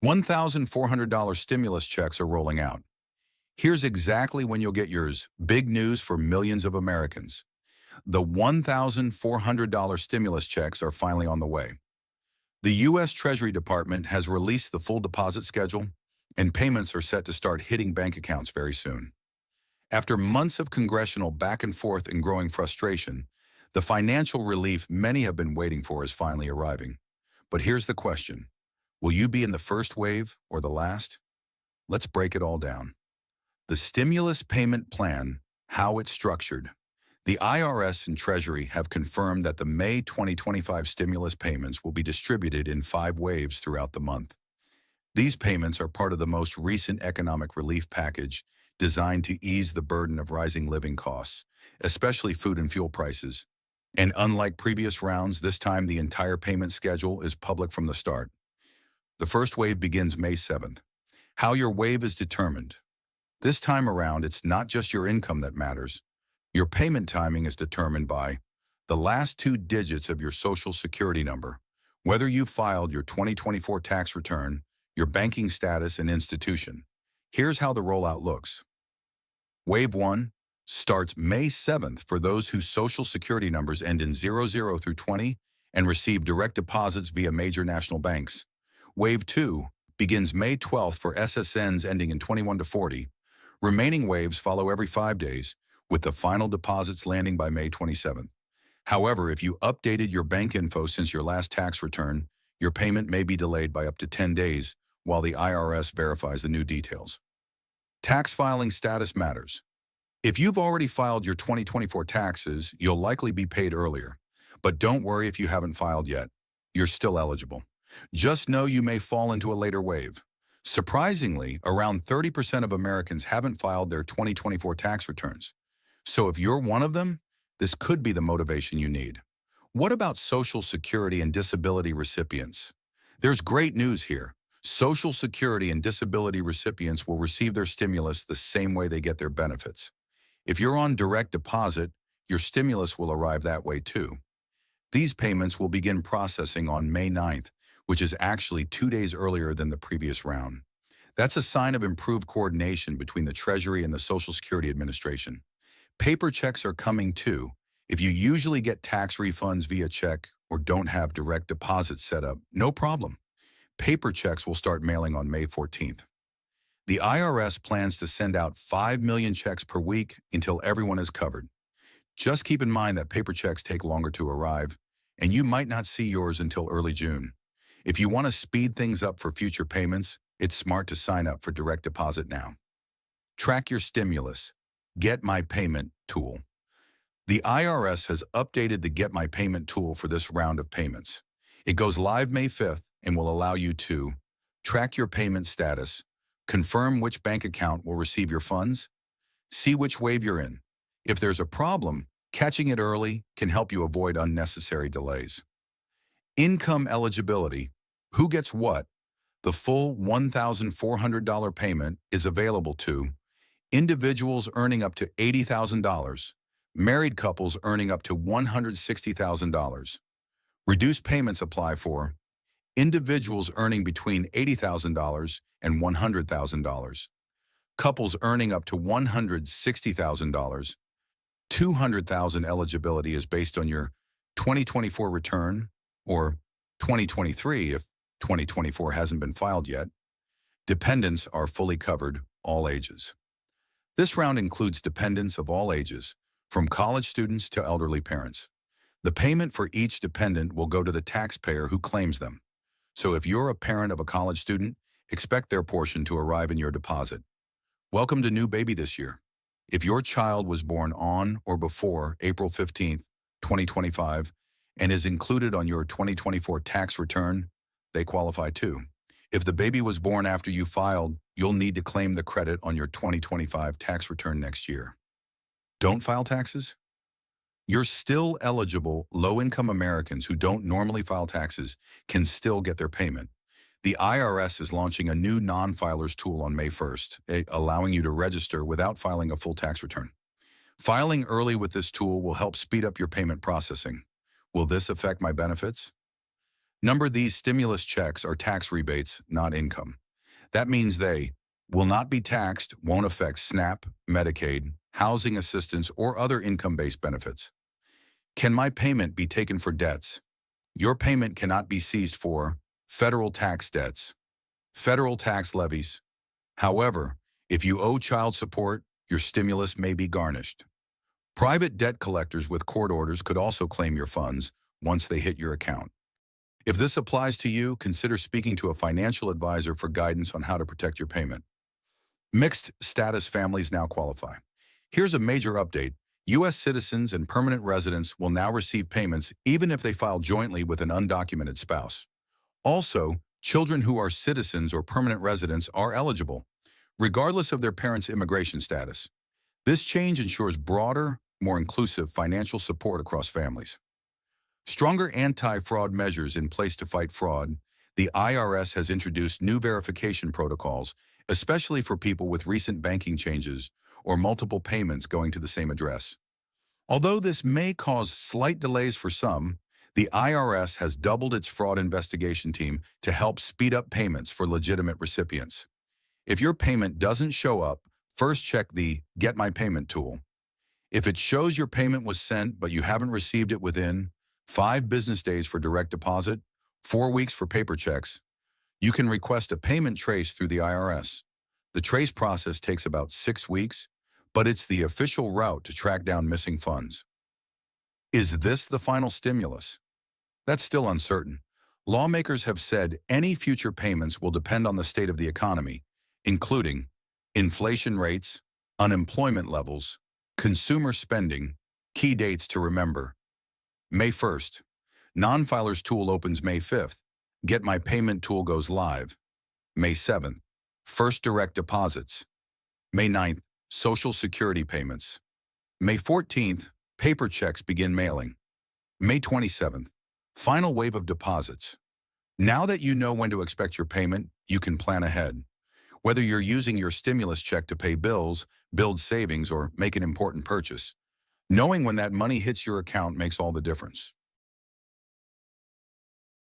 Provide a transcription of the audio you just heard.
$1,400 stimulus checks are rolling out. Here's exactly when you'll get yours. Big news for millions of Americans. The $1,400 stimulus checks are finally on the way. The U.S. Treasury Department has released the full deposit schedule, and payments are set to start hitting bank accounts very soon. After months of congressional back and forth and growing frustration, the financial relief many have been waiting for is finally arriving. But here's the question. Will you be in the first wave or the last? Let's break it all down. The stimulus payment plan, how it's structured. The IRS and Treasury have confirmed that the May 2025 stimulus payments will be distributed in 5 waves throughout the month. These payments are part of the most recent economic relief package designed to ease the burden of rising living costs, especially food and fuel prices. And unlike previous rounds, this time the entire payment schedule is public from the start. The first wave begins May 7th. How your wave is determined. This time around, it's not just your income that matters. Your payment timing is determined by the last 2 digits of your Social Security number, whether you filed your 2024 tax return, your banking status, and institution. Here's how the rollout looks. Wave 1 starts May 7th for those whose Social Security numbers end in 00 through 20 and receive direct deposits via major national banks. Wave 2 begins May 12th for SSNs ending in 21 to 40. Remaining waves follow every 5 days, with the final deposits landing by May 27th. However, if you updated your bank info since your last tax return, your payment may be delayed by up to 10 days while the IRS verifies the new details. Tax filing status matters. If you've already filed your 2024 taxes, you'll likely be paid earlier. But don't worry if you haven't filed yet. You're still eligible. Just know you may fall into a later wave. Surprisingly, around 30% of Americans haven't filed their 2024 tax returns. So if you're one of them, this could be the motivation you need. What about Social Security and disability recipients? There's great news here. Social Security and disability recipients will receive their stimulus the same way they get their benefits. If you're on direct deposit, your stimulus will arrive that way too. These payments will begin processing on May 9th, which is actually 2 days earlier than the previous round. That's a sign of improved coordination between the Treasury and the Social Security Administration. Paper checks are coming too. If you usually get tax refunds via check or don't have direct deposit set up, no problem. Paper checks will start mailing on May 14th. The IRS plans to send out 5 million checks per week until everyone is covered. Just keep in mind that paper checks take longer to arrive, and you might not see yours until early June. If you want to speed things up for future payments, it's smart to sign up for direct deposit now. Track your stimulus. Get My Payment tool. The IRS has updated the Get My Payment tool for this round of payments. It goes live May 5th and will allow you to track your payment status, confirm which bank account will receive your funds, see which wave you're in. If there's a problem, catching it early can help you avoid unnecessary delays. Income eligibility. Who gets what? The full $1,400 payment is available to individuals earning up to $80,000, married couples earning up to $160,000. Reduced payments apply for individuals earning between $80,000 and $100,000, couples earning up to $160,000. $200,000 eligibility is based on your 2024 return or 2023 if 2024 hasn't been filed yet. Dependents are fully covered, all ages. This round includes dependents of all ages, from college students to elderly parents. The payment for each dependent will go to the taxpayer who claims them. So if you're a parent of a college student, expect their portion to arrive in your deposit. Welcome to New Baby this year. If your child was born on or before April 15th, 2025, and is included on your 2024 tax return, they qualify too. If the baby was born after you filed, you'll need to claim the credit on your 2025 tax return next year. Don't file taxes? You're still eligible. Low-income Americans who don't normally file taxes can still get their payment. The IRS is launching a new non-filers tool on May 1st, allowing you to register without filing a full tax return. Filing early with this tool will help speed up your payment processing. Will this affect my benefits? Number these stimulus checks are tax rebates, not income. That means they will not be taxed, won't affect SNAP, Medicaid, housing assistance, or other income-based benefits. Can my payment be taken for debts? Your payment cannot be seized for federal tax debts, federal tax levies. However, if you owe child support, your stimulus may be garnished. Private debt collectors with court orders could also claim your funds once they hit your account. If this applies to you, consider speaking to a financial advisor for guidance on how to protect your payment. Mixed status families now qualify. Here's a major update. U.S. citizens and permanent residents will now receive payments even if they file jointly with an undocumented spouse. Also, children who are citizens or permanent residents are eligible, regardless of their parents' immigration status. This change ensures broader, more inclusive financial support across families. Stronger anti-fraud measures in place to fight fraud. The IRS has introduced new verification protocols, especially for people with recent banking changes or multiple payments going to the same address. Although this may cause slight delays for some, the IRS has doubled its fraud investigation team to help speed up payments for legitimate recipients. If your payment doesn't show up, first check the Get My Payment tool. If it shows your payment was sent but you haven't received it within 5 business days for direct deposit, 4 weeks for paper checks, you can request a payment trace through the IRS. The trace process takes about 6 weeks, but it's the official route to track down missing funds. Is this the final stimulus? That's still uncertain. Lawmakers have said any future payments will depend on the state of the economy, including inflation rates, unemployment levels, consumer spending. Key dates to remember. May 1st, Non-Filers Tool opens May 5th. Get My Payment tool goes live. May 7th, First Direct Deposits. May 9th, Social Security payments. May 14th, paper checks begin mailing. May 27th, final wave of deposits. Now that you know when to expect your payment, you can plan ahead. Whether you're using your stimulus check to pay bills, build savings, or make an important purchase, knowing when that money hits your account makes all the difference.